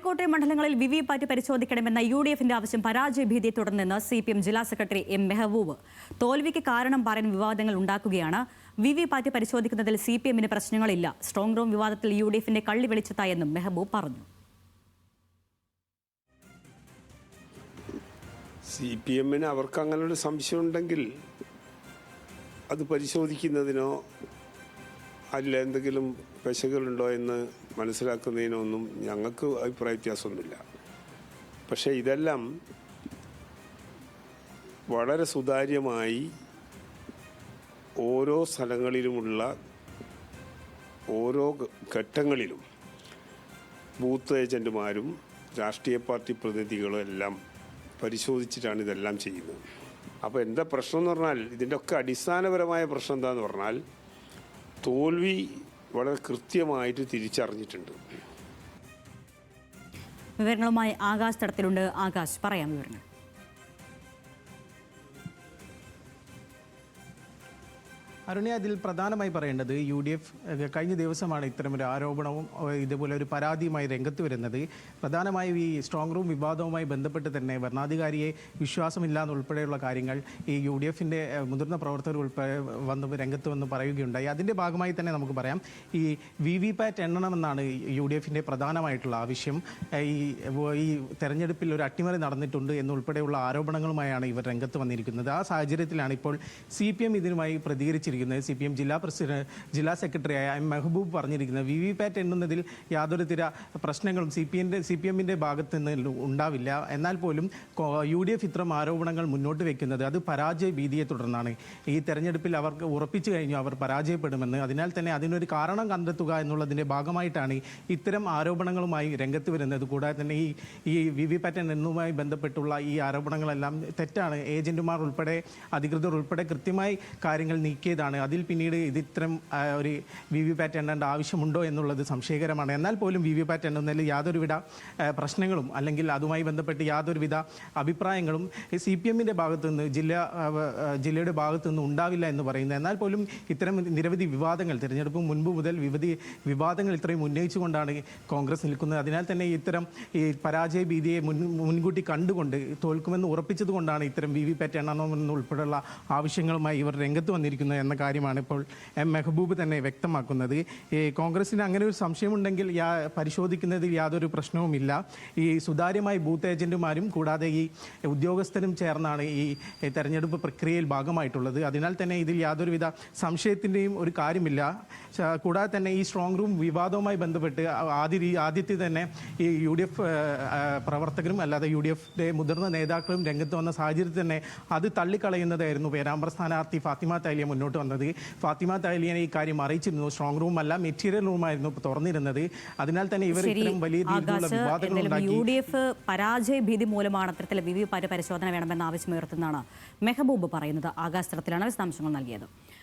കോട്ടയം മണ്ഡലങ്ങളിൽ വിവിപാറ്റ് പരിശോധിക്കണമെന്ന യുഡിഎഫിന്റെ ആവശ്യം പരാജയഭീതിയെ തുടർന്നെന്ന് സിപിഎം ജില്ലാ സെക്രട്ടറി എം മെഹബൂബ്. തോൽവിക്ക് കാരണം പറയാൻ വിവാദങ്ങൾ ഉണ്ടാക്കുകയാണ്. വിവിപാറ്റ് പരിശോധിക്കുന്നതിൽ സിപിഎമ്മിന് പ്രശ്നങ്ങളില്ല. സ്ട്രോങ് റൂം വിവാദത്തിൽ യുഡിഎഫിന്റെ കള്ളി വെളിച്ചത്തായെന്നും മെഹബൂബ് പറഞ്ഞു. സിപിഎമ്മിന് അവർക്ക് അങ്ങനൊരു സംശയം ഉണ്ടെങ്കിൽ അത് പരിശോധിക്കുന്നതിനോ അല്ല എന്തെങ്കിലും പെശകുകളുണ്ടോ എന്ന് മനസ്സിലാക്കുന്നതിനൊന്നും ഞങ്ങൾക്ക് അഭിപ്രായ വ്യത്യാസമൊന്നുമില്ല. പക്ഷേ ഇതെല്ലാം വളരെ സുതാര്യമായി ഓരോ സ്ഥലങ്ങളിലുമുള്ള ഓരോ ഘട്ടങ്ങളിലും ബൂത്ത് ഏജൻറ്റുമാരും രാഷ്ട്രീയ പാർട്ടി പ്രതിനിധികളും എല്ലാം പരിശോധിച്ചിട്ടാണ് ഇതെല്ലാം ചെയ്യുന്നത്. അപ്പോൾ എന്താ പ്രശ്നം എന്ന് പറഞ്ഞാൽ, ഇതിൻ്റെ ഒക്കെ അടിസ്ഥാനപരമായ പ്രശ്നം എന്താണെന്ന് പറഞ്ഞാൽ തോൽവി വളരെ കൃത്യമായിട്ട് തിരിച്ചറിഞ്ഞിട്ടുണ്ട്. വിവരങ്ങളുമായി ആകാശ് തടത്തിലുണ്ട്. ആകാശ്, പറയാം വിവരങ്ങൾ. അരുണി, അതിൽ പ്രധാനമായി പറയേണ്ടത് UDF കഴിഞ്ഞ ദിവസമാണ് ഇത്തരമൊരു ആരോപണവും ഇതുപോലെ ഒരു പരാതിയുമായി രംഗത്ത് വരുന്നത്. പ്രധാനമായും ഈ സ്ട്രോങ് റൂം വിവാദവുമായി ബന്ധപ്പെട്ട് തന്നെ ഭരണാധികാരിയെ വിശ്വാസമില്ല എന്നുൾപ്പെടെയുള്ള കാര്യങ്ങൾ ഈ UDFിൻ്റെ മുതിർന്ന പ്രവർത്തകർ ഉൾപ്പെടെ രംഗത്ത് വന്ന് പറയുകയുണ്ടായി. അതിൻ്റെ ഭാഗമായി തന്നെ നമുക്ക് പറയാം, ഈ വിവിപാറ്റ് എണ്ണണമെന്നാണ് UDFിൻ്റെ പ്രധാനമായിട്ടുള്ള ആവശ്യം. ഈ തെരഞ്ഞെടുപ്പിൽ ഒരു അട്ടിമറി നടന്നിട്ടുണ്ട് എന്നുൾപ്പെടെയുള്ള ആരോപണങ്ങളുമായാണ് ഇവർ രംഗത്ത് വന്നിരിക്കുന്നത്. ആ സാഹചര്യത്തിലാണ് ഇപ്പോൾ CPM ഇതിനുമായി പ്രതികരിച്ചിരിക്കുന്നത്. CPM ജില്ലാ സെക്രട്ടറിയായ എം മെഹബൂബ് പറഞ്ഞിരിക്കുന്നത് വിവിപാറ്റ് എണ്ണുന്നതിൽ യാതൊരു പ്രശ്നങ്ങളും CPMൻ്റെ ഭാഗത്ത് നിന്ന് ഉണ്ടാവില്ല. എന്നാൽ പോലും UDF ഇത്തരം ആരോപണങ്ങൾ മുന്നോട്ട് വയ്ക്കുന്നത് അത് പരാജയ ഭീതിയെ തുടർന്നാണ്. ഈ തെരഞ്ഞെടുപ്പിൽ അവർക്ക് ഉറപ്പിച്ചു കഴിഞ്ഞു അവർ പരാജയപ്പെടുമെന്ന്. അതിനാൽ തന്നെ അതിനൊരു കാരണം കണ്ടെത്തുക എന്നുള്ളതിൻ്റെ ഭാഗമായിട്ടാണ് ഇത്തരം ആരോപണങ്ങളുമായി രംഗത്ത് വരുന്നത്. കൂടാതെ തന്നെ ഈ വിവിപാറ്റ് എണ്ണുമായി ബന്ധപ്പെട്ടുള്ള ഈ ആരോപണങ്ങളെല്ലാം തെറ്റാണ്. ഏജന്റുമാർ ഉൾപ്പെടെ അധികൃതർ ഉൾപ്പെടെ കൃത്യമായി കാര്യങ്ങൾ നീക്കിയതാണ്. അതിൽ പിന്നീട് ഇത്തരം ഒരു വിവിപാറ്റ് എണ്ണേണ്ട ആവശ്യമുണ്ടോ എന്നുള്ളത് സംശയകരമാണ്. എന്നാൽ പോലും വിവിപാറ്റ് എണ്ണുന്നതിൽ യാതൊരുവിധ പ്രശ്നങ്ങളും അല്ലെങ്കിൽ അതുമായി ബന്ധപ്പെട്ട് യാതൊരുവിധ അഭിപ്രായങ്ങളും CPMൻ്റെ ഭാഗത്തുനിന്ന് ജില്ലയുടെ ഭാഗത്തുനിന്ന് ഉണ്ടാവില്ല എന്ന് പറയുന്നത്. എന്നാൽ പോലും ഇത്തരം നിരവധി വിവാദങ്ങൾ തിരഞ്ഞെടുപ്പ് മുൻപ് മുതൽ വിവാദങ്ങൾ ഇത്രയും ഉന്നയിച്ചുകൊണ്ടാണ് കോൺഗ്രസ് നിൽക്കുന്നത്. അതിനാൽ തന്നെ ഇത്തരം ഈ പരാജയ ഭീതിയെ മുൻകൂട്ടി കണ്ടുകൊണ്ട് തോൽക്കുമെന്ന് ഉറപ്പിച്ചതുകൊണ്ടാണ് ഇത്തരം വിവിപാറ്റ് എണ്ണണമെന്ന് ഉൾപ്പെടെയുള്ള ആവശ്യങ്ങളുമായി ഇവർ രംഗത്ത് വന്നിരിക്കുന്നത് എന്ന കാര്യമാണ് ഇപ്പോൾ എം മെഹബൂബ് തന്നെ വ്യക്തമാക്കുന്നത്. ഈ കോൺഗ്രസിന് അങ്ങനെ ഒരു സംശയമുണ്ടെങ്കിൽ പരിശോധിക്കുന്നതിൽ യാതൊരു പ്രശ്നവുമില്ല. ഈ സുതാര്യമായി ബൂത്ത് ഏജന്റുമാരും കൂടാതെ ഈ ഉദ്യോഗസ്ഥരും ചേർന്നാണ് ഈ തെരഞ്ഞെടുപ്പ് പ്രക്രിയയിൽ ഭാഗമായിട്ടുള്ളത്. അതിനാൽ തന്നെ ഇതിൽ യാതൊരുവിധ സംശയത്തിൻ്റെയും ഒരു കാര്യമില്ല. കൂടാതെ തന്നെ ഈ സ്ട്രോങ് റൂം വിവാദവുമായി ബന്ധപ്പെട്ട് ആദ്യത്തെ തന്നെ ഈ UDF പ്രവർത്തകരും അല്ലാതെ UDFയുടെ മുതിർന്ന നേതാക്കളും രംഗത്ത് വന്ന സാഹചര്യത്തിൽ തന്നെ അത് തള്ളിക്കളയുന്നതായിരുന്നു പേരാമ്പ്ര സ്ഥാനാർത്ഥി ഫാത്തിമ താലിയ മുന്നോട്ട് വന്നത്. ഫാത്തിമ താലിയനെ ഈ കാര്യം അറിയിച്ചിരുന്നു. സ്ട്രോങ് റൂം അല്ല, മെറ്റീരിയൽ റൂമായിരുന്നു തുറന്നിരുന്നത്. അതിനാൽ തന്നെ ഇവർ ഇത്തരം വലിയ രീതിയിലുള്ള വിവാദങ്ങൾ ഉണ്ടാക്കി. UDF പരാജയ ഭീതി മൂലമാണ് അത്തരത്തിൽ വിവിപാറ്റ് പരിശോധന വേണമെന്ന ആവശ്യം ഉയർത്തുന്നതാണ് മെഹബൂബ് പറയുന്നത്. ആകാശ് തടത്തിലാണ് വിശദാംശങ്ങൾ നൽകിയത്.